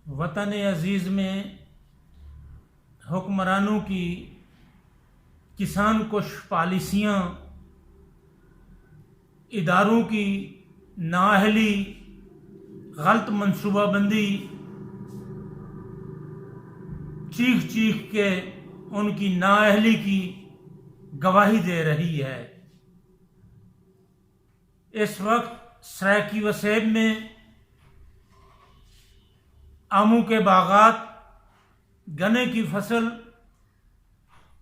وطن عزیز میں حکمرانوں کی کسان کش پالیسیاں، اداروں کی نااہلی، غلط منصوبہ بندی چیخ چیخ کے ان کی نااہلی کی گواہی دے رہی ہے۔ اس وقت سرائیکی وسیب میں آموں کے باغات، گنے کی فصل،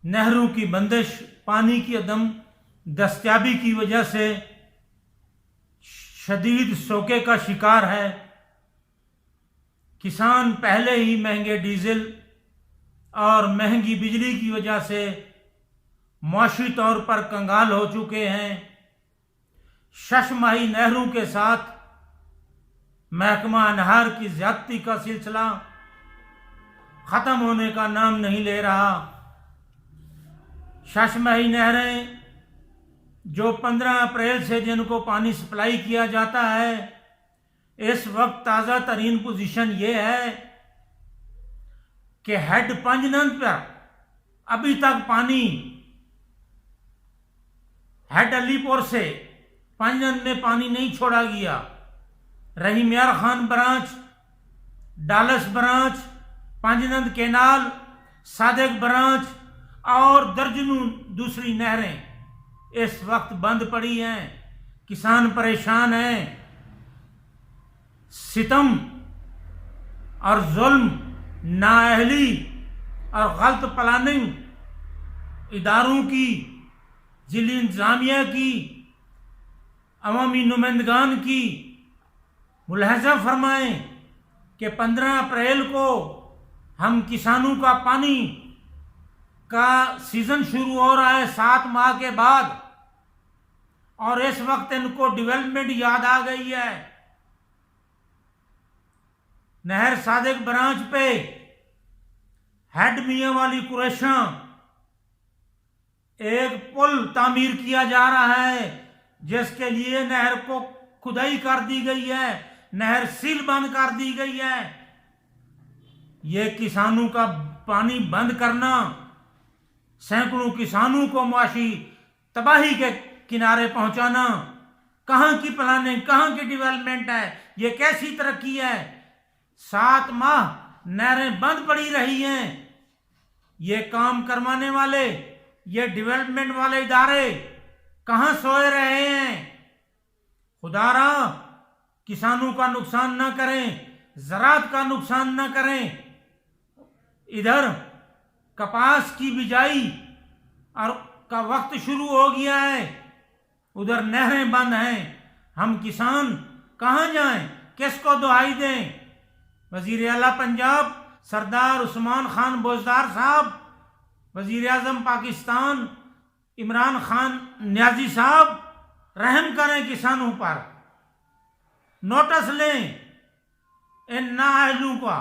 نہروں کی بندش، پانی کی عدم دستیابی کی وجہ سے شدید سوکے کا شکار ہے۔ کسان پہلے ہی مہنگے ڈیزل اور مہنگی بجلی کی وجہ سے معاشی طور پر کنگال ہو چکے ہیں۔ 6 ماہی نہروں کے ساتھ محکمہ انہار کی زیادتی کا سلسلہ ختم ہونے کا نام نہیں لے رہا۔ 6 ماہی نہریں جو 15 اپریل سے جن کو پانی سپلائی کیا جاتا ہے، اس وقت تازہ ترین پوزیشن یہ ہے کہ ہیڈ پنجنند پر ابھی تک پانی، ہیڈ علی پور سے پنجنند میں پانی نہیں چھوڑا گیا۔ Rahim Yar Khan branch, Dallas branch, Panjnad canal, Sadiq branch اور درجنوں دوسری نہریں اس وقت بند پڑی ہیں۔ کسان پریشان ہیں۔ ستم اور ظلم، نااہلی اور غلط پلاننگ اداروں کی، ضلعی انتظامیہ کی، عوامی نمائندگان کی۔ ملاحظہ فرمائیں کہ 15 اپریل کو ہم کسانوں کا پانی کا سیزن شروع ہو رہا ہے 7 ماہ کے بعد، اور اس وقت ان کو ڈیولپمنٹ یاد آ گئی ہے۔ نہر صادق برانچ پہ ہیڈ میاں والی قریشاں ایک پل تعمیر کیا جا رہا ہے، جس کے لیے نہر کو کھدائی کر دی گئی ہے، نہر سیل بند کر دی گئی ہے۔ یہ کسانوں کا پانی بند کرنا سینکڑوں کسانوں کو معاشی تباہی کے کنارے پہنچانا، کہاں کی پلاننگ، کہاں کی ڈیولپمنٹ ہے؟ یہ کیسی ترقی ہے؟ 7 ماہ نہریں بند پڑی رہی ہیں۔ یہ کام کروانے والے، یہ ڈیولپمنٹ والے ادارے کہاں سوئے رہے ہیں؟ خدا را کسانوں کا نقصان نہ کریں، زراعت کا نقصان نہ کریں۔ ادھر کپاس کی بجائی اور کا وقت شروع ہو گیا ہے، ادھر نہریں بند ہیں۔ ہم کسان کہاں جائیں؟ کس کو دہائی دیں؟ وزیر اعلیٰ پنجاب سردار عثمان خان بوجدار صاحب، وزیر اعظم پاکستان عمران خان نیازی صاحب، رحم کریں کسانوں پر، نوٹس لیں ان نااہلوں کا۔